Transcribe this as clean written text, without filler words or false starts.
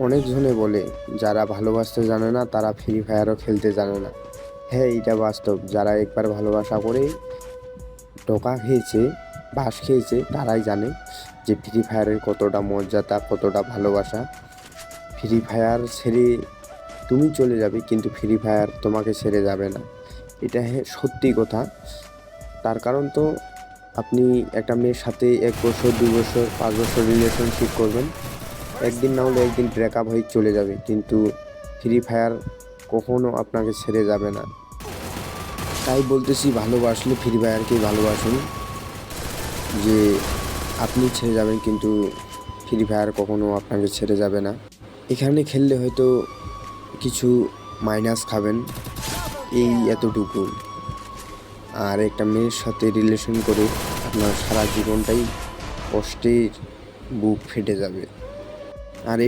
অনেকজনে বলে যারা ভালোবাসতে জানে না তারা ফ্রি ফায়ারও খেলতে জানে না। হ্যাঁ, এটা বাস্তব। যারা একবার ভালোবাসা করে ধোঁকা খেয়েছে, বাঁশ খেয়েছে, তারাই জানে যে ফ্রি ফায়ারের কতটা মর্যাদা, কতটা ভালোবাসা। ফ্রি ফায়ার ছেড়ে তুমি চলে যাবে, কিন্তু ফ্রি ফায়ার তোমাকে ছেড়ে যাবে না। এটা হ্যাঁ সত্যি কথা। তার কারণ তো আপনি একটা মেয়ের সাথে 1 বছর, 2 বছর, 5 বছর রিলেশনশিপ করবেন, একদিন না হলে একদিন ব্রেকআপ হয়ে চলে যাবে, কিন্তু ফ্রি ফায়ার কখনো আপনাকে ছেড়ে যাবে না। তাই বলতেছি, ভালোবাসলে ফ্রি ফায়ারকেই ভালোবাসুন। যে আপনি ছেড়ে যাবেন, কিন্তু ফ্রি ফায়ার কখনো আপনাকে ছেড়ে যাবে না। এখানে খেললে হয়তো কিছু মাইনাস খাবেন, এই এতটুকু। আর একটা মেয়ের সাথে রিলেশন করে আপনার সারা জীবনটাই কষ্টের বুক ফেটে যাবে। আর